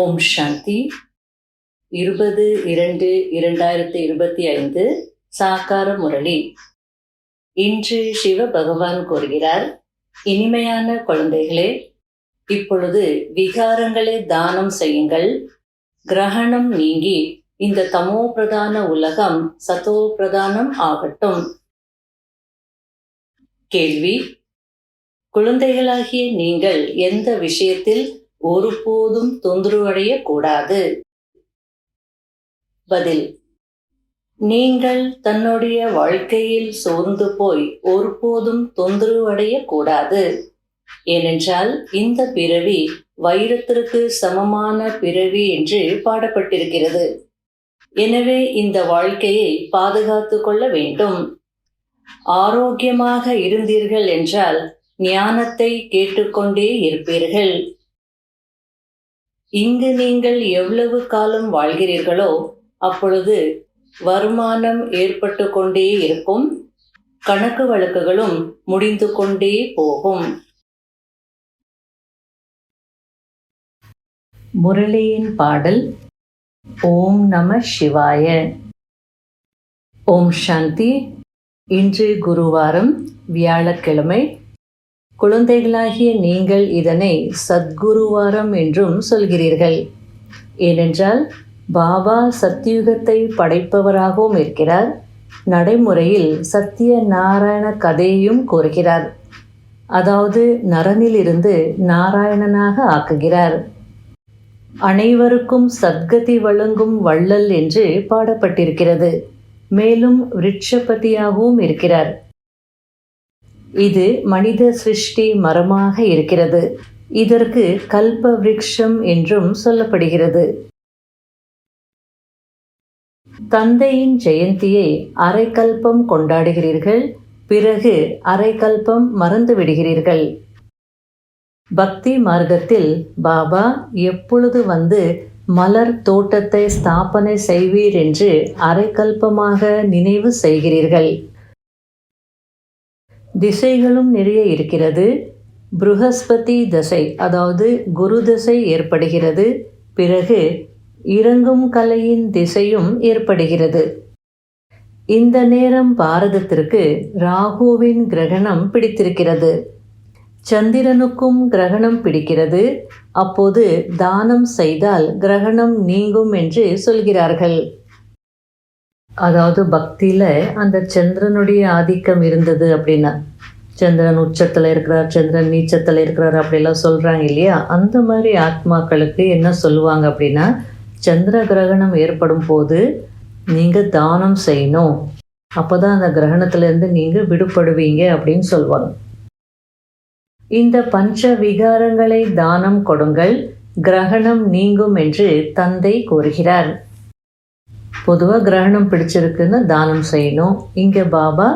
ஓம் சாந்தி. 20-2-2025 சாக்கார முரளி. இன்று சிவ பகவான் கூறுகிறார், இனிமையான குழந்தைகளே, இப்பொழுது விகாரங்களை தானம் செய்யுங்கள். கிரகணம் நீங்கி இந்த தமோ பிரதான உலகம் சதோ பிரதானம் ஆகட்டும். கேள்வி: குழந்தைகளாகிய நீங்கள் எந்த விஷயத்தில் ஒருபோதும் தொந்தரவடைய கூடாது? பதில்: நீங்கள் தன்னுடைய வாழ்க்கையில் சோர்ந்து போய் ஒருபோதும் தொந்தரவடைய கூடாது. ஏனென்றால் இந்த பிறவி வைரத்திற்கு சமமான பிறவி என்று பாடப்பட்டிருக்கிறது. எனவே இந்த வாழ்க்கையை பாதுகாத்து கொள்ள வேண்டும். ஆரோக்கியமாக இருந்தீர்கள் என்றால் ஞானத்தை கேட்டுக்கொண்டே இருப்பீர்கள். இங்கு நீங்கள் எவ்வளவு காலம் வாழ்கிறீர்களோ அப்பொழுது வருமானம் ஏற்பட்டு கொண்டே இருக்கும், கணக்கு வழக்குகளும் முடிந்து கொண்டே போகும். முரளியின் பாடல். ஓம் நம சிவாய. ஓம் சாந்தி. இன்று குருவாரம், வியாழக்கிழமை. குழந்தைகளாகிய நீங்கள் இதனை சத்குருவாரம் என்றும் சொல்கிறீர்கள். ஏனென்றால் பாபா சத்யுகத்தை படைப்பவராகவும் இருக்கிறார். நடைமுறையில் சத்திய நாராயண கதையையும் கூறுகிறார். அதாவது நரனிலிருந்து நாராயணனாக ஆக்குகிறார். அனைவருக்கும் சத்கதி வழங்கும் வள்ளல் என்று பாடப்பட்டிருக்கிறது. மேலும் விருட்சபதியாகவும் இருக்கிறார். இது மனித சிருஷ்டி மரமாக இருக்கிறது. இதற்கு கல்ப விருட்சம் என்றும் சொல்லப்படுகிறது. தந்தையின் ஜெயந்தியை அரை கல்பம் கொண்டாடுகிறீர்கள், பிறகு அரை கல்பம் மறந்து விடுகிறீர்கள். பக்தி மார்க்கத்தில் பாபா எப்பொழுது வந்து மலர் தோட்டத்தை ஸ்தாபனை செய்வீர் என்று அரை கல்பமாக நினைவு செய்கிறீர்கள். திசைகளும் நிறைய இருக்கிறது. புருஹஸ்பதி தசை, அதாவது குரு தசை ஏற்படுகிறது. பிறகு இறங்கும் கலையின் திசையும் ஏற்படுகிறது. இந்த நேரம் பாரதத்திற்கு ராகுவின் கிரகணம் பிடித்திருக்கிறது. சந்திரனுக்கும் கிரகணம் பிடிக்கிறது. அப்போது தானம் செய்தால் கிரகணம் நீங்கும் என்று சொல்கிறார்கள். அதாவது பக்தியில அந்த சந்திரனுடைய ஆதிக்கம் இருந்தது அப்படின்னா, சந்திரன் உச்சத்தில் இருக்கிறார், சந்திரன் நீச்சத்தில் இருக்கிறார் அப்படிலாம் சொல்கிறாங்க இல்லையா? அந்த மாதிரி ஆத்மாக்களுக்கு என்ன சொல்லுவாங்க அப்படின்னா, சந்திர கிரகணம் ஏற்படும் போது நீங்கள் தானம் செய்யணும், அப்போ தான் அந்த கிரகணத்திலேருந்து நீங்கள் விடுபடுவீங்க அப்படின்னு சொல்லுவாங்க. இந்த பஞ்ச விகாரங்களை தானம் கொடுங்கள், கிரகணம் நீங்கும் என்று தந்தை கூறுகிறார். பொதுவாக கிரகணம் பிடிச்சிருக்குன்னு தானம் செய்யணும். இங்கே பாபா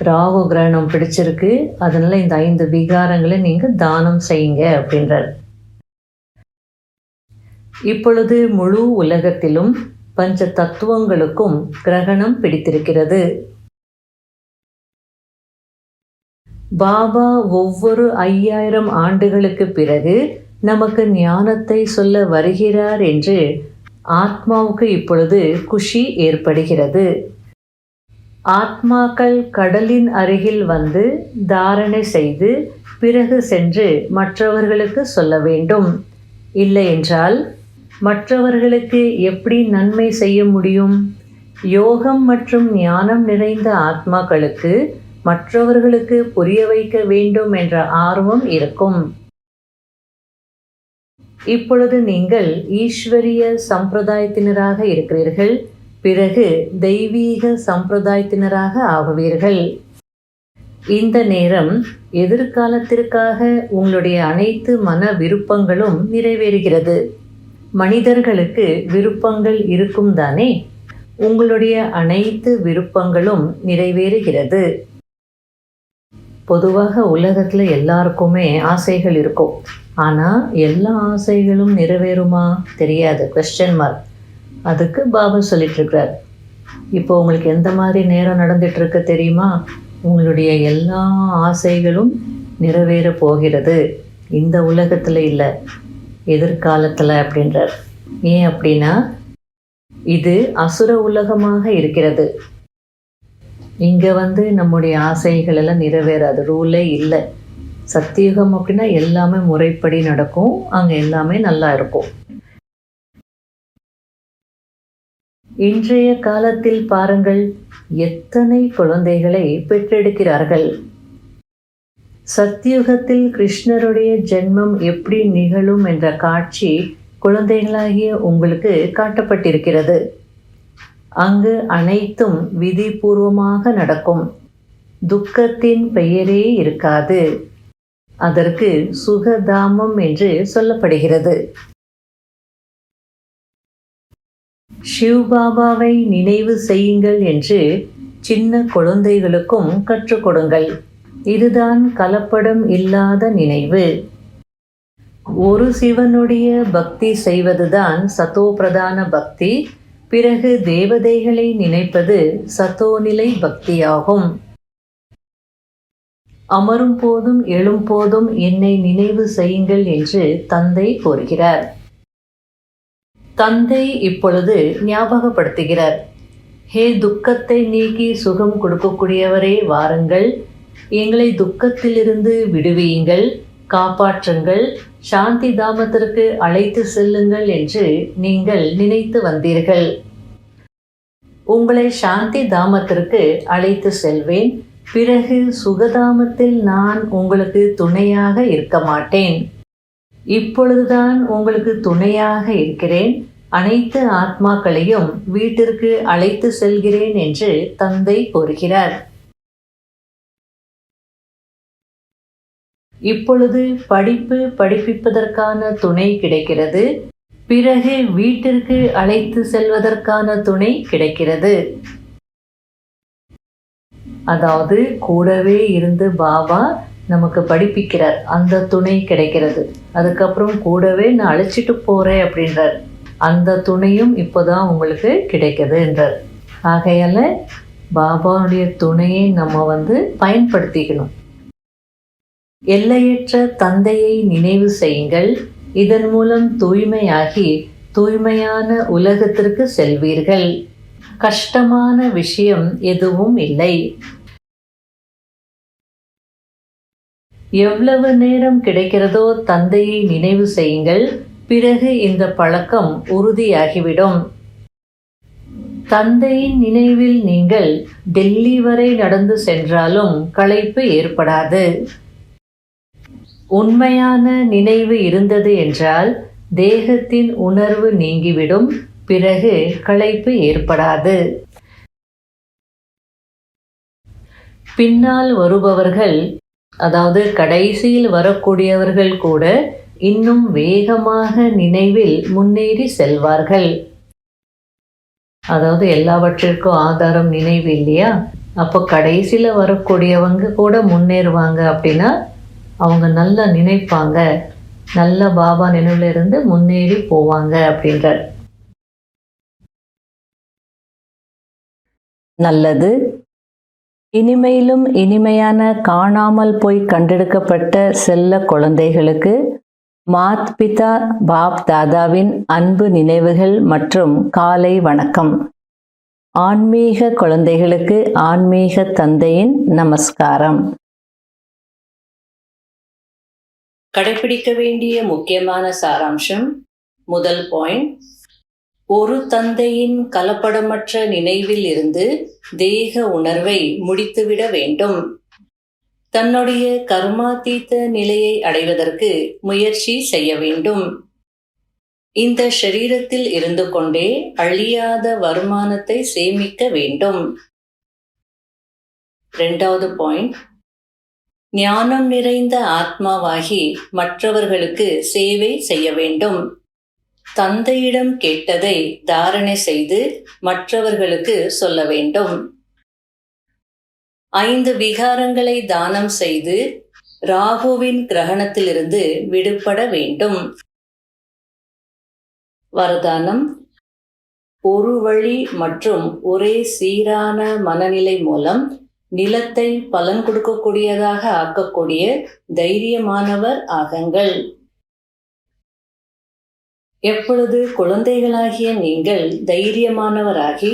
ராகு கிரகணம் பிடிச்சிருக்கு, அதனால இந்த 5 விகாரங்களை நீங்கள் தானம் செய்யுங்க அப்படின்றார். இப்பொழுது முழு உலகத்திலும் பஞ்ச தத்துவங்களுக்கும் கிரகணம் பிடித்திருக்கிறது. பாபா ஒவ்வொரு 5000 ஆண்டுகளுக்கு பிறகு நமக்கு ஞானத்தை சொல்ல வருகிறார் என்று ஆத்மாவுக்கு இப்பொழுது குஷி ஏற்படுகிறது. ஆத்மாக்கள் கடலின் அருகில் வந்து தாரணை செய்து பிறகு சென்று மற்றவர்களுக்கு சொல்ல வேண்டும். இல்லை என்றால் மற்றவர்களுக்கு எப்படி நன்மை செய்ய முடியும்? யோகம் மற்றும் ஞானம் நிறைந்த ஆத்மாக்களுக்கு மற்றவர்களுக்கு புரிய வைக்க வேண்டும் என்ற ஆர்வம் இருக்கும். இப்பொழுது நீங்கள் ஈஸ்வரிய சம்பிரதாயத்தினராக இருக்கிறீர்கள், பிறகு தெய்வீக சம்பிரதாயத்தினராக ஆகுவீர்கள். இந்த நேரம் எதிர்காலத்திற்காக உங்களுடைய அனைத்து மன விருப்பங்களும் நிறைவேறுகிறது. மனிதர்களுக்கு விருப்பங்கள் இருக்கும் தானே? உங்களுடைய அனைத்து விருப்பங்களும் நிறைவேறுகிறது. பொதுவாக உலகத்தில் எல்லாருக்குமே ஆசைகள் இருக்கும். ஆனால் எல்லா ஆசைகளும் நிறைவேறுமா தெரியாது, கொஸ்டின் மார்க். அதுக்கு பாபா சொல்லிட்டுருக்கிறார். இப்போ உங்களுக்கு எந்த மாதிரி நேரம் நடந்துகிட்ருக்கு தெரியுமா? உங்களுடைய எல்லா ஆசைகளும் நிறைவேற போகிறது. இந்த உலகத்தில் இல்லை, எதிர்காலத்தில் அப்படின்றார். ஏன் அப்படின்னா இது அசுர உலகமாக இருக்கிறது. இங்கே நம்முடைய ஆசைகள் எல்லாம் நிறைவேறாது, ரூலே இல்லை. சத்தியுகம் அப்படின்னா எல்லாமே முறைப்படி நடக்கும், அங்கே எல்லாமே நல்லா இருக்கும். இன்றைய காலத்தில் பாருங்கள், எத்தனை குழந்தைகளை பெற்றெடுக்கிறார்கள். சத்தியுகத்தில் கிருஷ்ணருடைய ஜென்மம் எப்படி நிகழும் என்ற காட்சி குழந்தைகளாகிய உங்களுக்கு காட்டப்பட்டிருக்கிறது. அங்கு அனைத்தும் விதிபூர்வமாக நடக்கும். துக்கத்தின் பெயரே இருக்காது. அதற்கு சுகதாமம் என்று சொல்லப்படுகிறது. சிவபாபாவை நினைவு செய்யுங்கள் என்று சின்ன குழந்தைகளுக்கும் கற்றுக் கொடுங்கள். இதுதான் கலப்படம் இல்லாத நினைவு. ஒரு சிவனுடைய பக்தி செய்வதுதான் சதோபிரதான பக்தி. பிறகு தேவதைகளை நினைப்பது சதோநிலை பக்தியாகும். அமரும் போதும் எழும் போதும் என்னை நினைவு செய்யுங்கள் என்று தந்தை கூறுகிறார். தந்தை இப்பொழுது ஞாபகப்படுத்துகிறார். ஹே துக்கத்தை நீக்கி சுகம் கொடுக்கக்கூடியவரே, வாருங்கள், எங்களை துக்கத்திலிருந்து விடுவியுங்கள், காப்பாற்றுங்கள், சாந்தி தாமத்திற்கு அழைத்து செல்லுங்கள் என்று நீங்கள் நினைத்து வந்தீர்கள். உங்களை சாந்தி தாமத்திற்கு அழைத்து செல்வேன். பிறகு சுகதாமத்தில் நான் உங்களுக்கு துணையாக இருக்க மாட்டேன். இப்பொழுதுதான் உங்களுக்கு துணையாக இருக்கிறேன். அனைத்து ஆத்மாக்களையும் வீட்டிற்கு அழைத்து செல்கிறேன் என்று தந்தை கூறுகிறார். இப்பொழுது படிப்பிப்பதற்கான துணை கிடைக்கிறது. பிறகு வீட்டிற்கு அழைத்து செல்வதற்கான துணை கிடைக்கிறது. அதாவது கூடவே இருந்து பாபா நமக்கு படிப்பிக்கிறார், அந்த துணை கிடைக்கிறது. அதுக்கப்புறம் கூடவே நான் அழைச்சிட்டு போகிறேன் அப்படின்றார், அந்த துணையும் இப்போதான் உங்களுக்கு கிடைக்குது என்றார். ஆகையால் பாபாவுடைய துணையை நம்ம பயன்படுத்திக்கணும். எல்லையற்ற தந்தையை நினைவு செய்யுங்கள். இதன் மூலம் தூய்மையாகி தூய்மையான உலகத்திற்கு செல்வீர்கள். கஷ்டமான விஷயம் எதுவும் இல்லை. எவ்வளவு நேரம் கிடைக்கிறதோ தந்தையை நினைவு செய்யுங்கள். பிறகு இந்த பழக்கம் உறுதியாகிவிடும். தந்தையின் நினைவில் நீங்கள் டெல்லி வரை நடந்து சென்றாலும் களைப்பு ஏற்படாது. உண்மையான நினைவு இருந்தது என்றால் தேகத்தின் உணர்வு நீங்கிவிடும். பிறகு களைப்பு ஏற்படாது. பின்னால் வருபவர்கள், அதாவது கடைசியில் வரக்கூடியவர்கள் கூட இன்னும் வேகமாக நினைவில் முன்னேறி செல்வார்கள். அதாவது எல்லாவற்றிற்கும் ஆதாரம் நினைவு இல்லையா? அப்போ கடைசியில் வரக்கூடியவங்க கூட முன்னேறுவாங்க. அப்படின்னா அவங்க நல்லா நினைப்பாங்க, நல்ல பாபா நினைவுல இருந்து முன்னேறி போவாங்க அப்படின்றார். நல்லது. இனிமையிலும் இனிமையான காணாமல் போய் கண்டெடுக்கப்பட்ட செல்ல குழந்தைகளுக்கு மாத் பிதா பாப் தாதாவின் அன்பு நினைவுகள் மற்றும் காலை வணக்கம். ஆன்மீக குழந்தைகளுக்கு ஆன்மீக தந்தையின் நமஸ்காரம். கடைபிடிக்க வேண்டிய முக்கியமான சாராம்சம். முதல் பாயிண்ட், ஒரு தந்தையின் கலப்படமற்ற நினைவில் இருந்து தேக உணர்வை முடித்துவிட வேண்டும். தன்னுடைய கர்மாதீத நிலையை அடைவதற்கு முயற்சி செய்ய வேண்டும். இந்த ஷரீரத்தில் இருந்து கொண்டே அழியாத வருமானத்தை சேமிக்க வேண்டும். இரண்டாவது பாயிண்ட், ஞானம் நிறைந்த ஆத்மாவாகி மற்றவர்களுக்கு சேவை செய்ய வேண்டும். தந்தையிடம் கேட்டதை தாரணை செய்து மற்றவர்களுக்கு சொல்ல வேண்டும். 5 விகாரங்களை தானம் செய்து ராகுவின் கிரகணத்திலிருந்து விடுபட வேண்டும். வரதானம், ஒரு வழி மற்றும் ஒரே சீரான மனநிலை மூலம் நிலத்தை பலன் கொடுக்கக்கூடியதாக ஆக்கக்கூடிய தைரியமானவர் ஆகுங்கள். எப்பொழுது குழந்தைகளாகிய நீங்கள் தைரியமானவராகி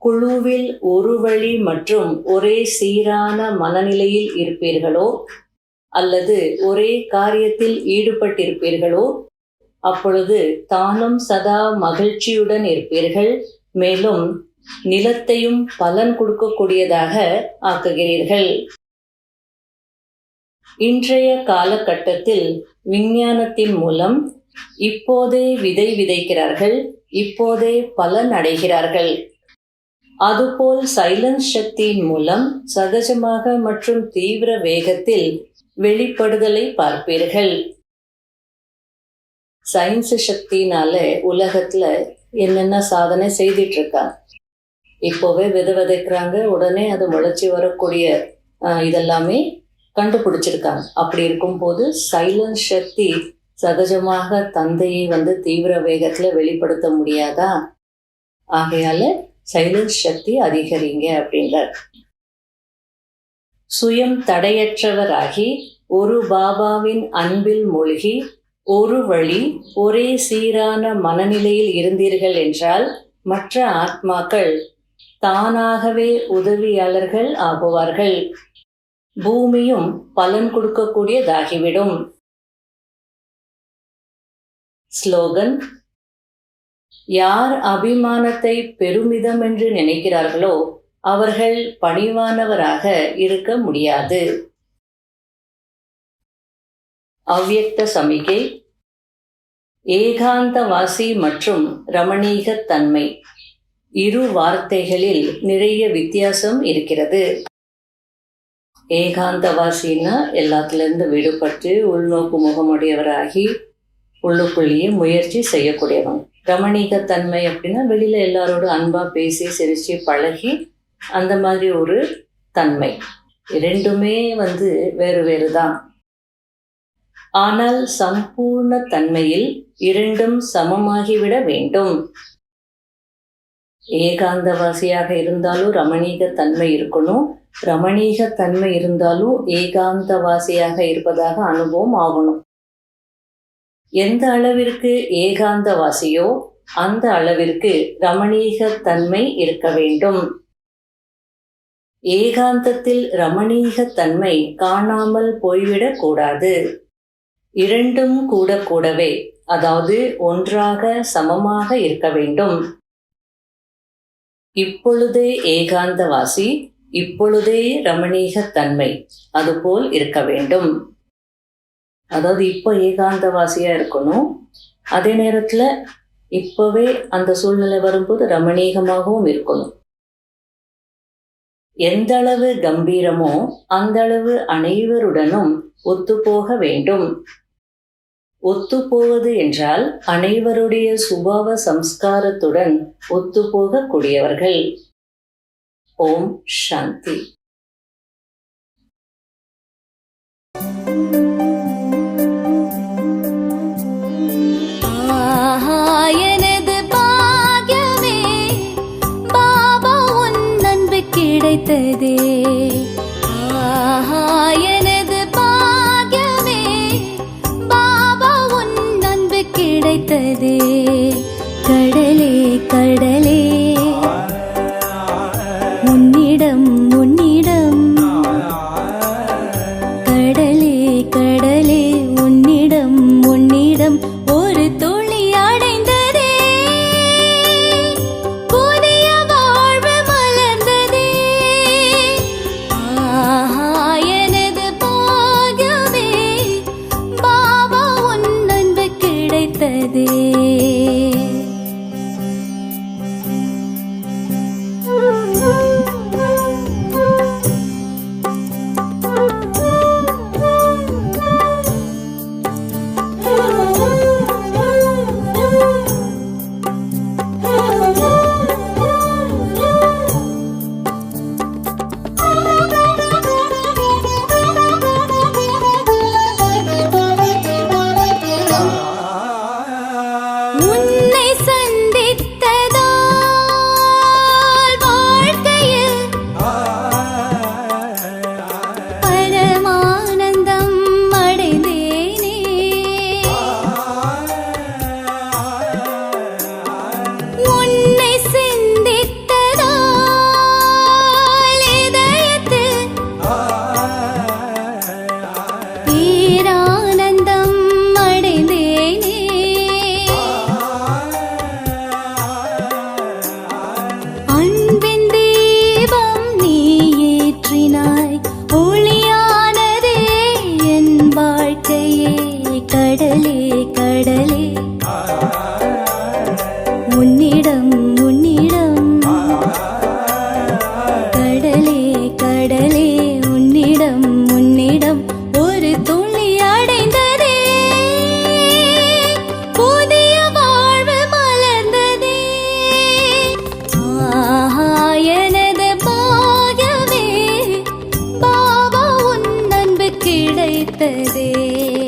குழுவில் ஒரு வழி மற்றும் ஒரே சீரான மனநிலையில் இருப்பீர்களோ அல்லது ஒரே காரியத்தில் ஈடுபட்டிருப்பீர்களோ அப்பொழுது தானும் சதா மகிழ்ச்சியுடன் இருப்பீர்கள். மேலும் நிலத்தையும் பலன் கொடுக்கக்கூடியதாக ஆக்குகிறீர்கள். இன்றைய காலகட்டத்தில் விஞ்ஞானத்தின் மூலம் இப்போதே விதை விதைக்கிறார்கள், இப்போதே பலன் அடைகிறார்கள். அதுபோல் சைலன்ஸ் சக்தியின் மூலம் சகஜமாக மற்றும் தீவிர வேகத்தில் வெளிப்படுதலை பார்ப்பீர்கள். சயின்ஸ் சக்தினால உலகத்துல என்னென்ன சாதனை செய்துட்டு இருக்காங்க. இப்போவே விதைக்கிறாங்க, உடனே அது முளைச்சி வரக்கூடிய இதெல்லாமே கண்டுபிடிச்சிருக்காங்க. அப்படி இருக்கும்போது சைலன்ஸ் சக்தி சகஜமாக தந்தையை தீவிர வேகத்துல வெளிப்படுத்த முடியாதா? ஆகையால சைலன்ஸ் சக்தி அதிகரிங்க அப்படின்றார். சுயம் தடையற்றவராகி ஒரு பாபாவின் அன்பில் மூழ்கி ஒரு வழி ஒரே சீரான மனநிலையில் இருந்தீர்கள் என்றால் மற்ற ஆத்மாக்கள் தானாகவே உதவியாளர்கள் ஆகுவார்கள். பூமியும் பலன் கொடுக்கக்கூடியதாகிவிடும். ஸ்லோகன்: யார் அபிமானத்தை பெருமிதம் என்று நினைக்கிறார்களோ அவர்கள் பணிவானவராக இருக்க முடியாது. அவ்யக்த சமிகை: ஏகாந்தவாசி மற்றும் ரமணீகத்தன்மை இரு வார்த்தைகளில் நிறைய வித்தியாசம் இருக்கிறது. ஏகாந்தவாசின்னா எல்லாத்திலிருந்து விடுபட்டு உள்நோக்கு முகமுடையவராகி உள்ளுக்குள்ளேயே முயற்சி செய்யக்கூடியவங்க. ரமணீகத்தன்மை அப்படின்னா வெளியில எல்லாரோட அன்பா பேசி சிரிச்சு பழகி அந்த மாதிரி ஒரு தன்மை. இரண்டுமே வேறு வேறு தான். ஆனால் சம்பூர்ண தன்மையில் இரண்டும் சமமாகிவிட வேண்டும். ஏகாந்தவாசியாக இருந்தாலும் ரமணீக தன்மை இருக்கணும், ரமணீக தன்மை இருந்தாலும் ஏகாந்தவாசியாக இருப்பதாக அனுபவம் ஆகணும். எந்த அளவிற்கு ஏகாந்தவாசியோ அந்த அளவிற்கு ரமணீக தன்மை இருக்க வேண்டும். ஏகாந்தத்தில் ரமணீக தன்மை காணாமல் போய்விடக் கூடாது. இரண்டும் கூடவே, அதாவது ஒன்றாக சமமாக இருக்க வேண்டும். இப்பொழுதே ஏகாந்தவாசி, இப்பொழுதே ரமணீக தன்மை அதுபோல் இருக்க வேண்டும். அதாவது இப்போ ஏகாந்தவாசியா இருக்கணும், அதே நேரத்துல இப்பவே அந்த சூழ்நிலை வரும்போது ரமணீகமாகவும் இருக்கணும். எந்த அளவு கம்பீரமோ அந்த அளவு அனைவருடனும் ஒத்துப்போக வேண்டும். ஒத்துப்போவது என்றால் அனைவருடைய சுபாவ சம்ஸ்காரத்துடன் ஒத்துப்போக கூடியவர்கள். ஓம் சாந்தி. எனது பாக்யமே பாபா உன் அன்பு கிடைத்ததே. எனது பாக்யமே பாபா உன் அன்பு கிடைத்ததே. கடலே கடலே உன்னிடம் உன்னிடம், கடலே கடலே உன்னிடம் உன்னிடம் ஒரு துளி அடைந்ததே. புதிய வாழ்வு மலர்ந்ததே. எனது பாக்யமே பாபா உன் அன்பு கிடைத்ததே. கிடைத்ததே.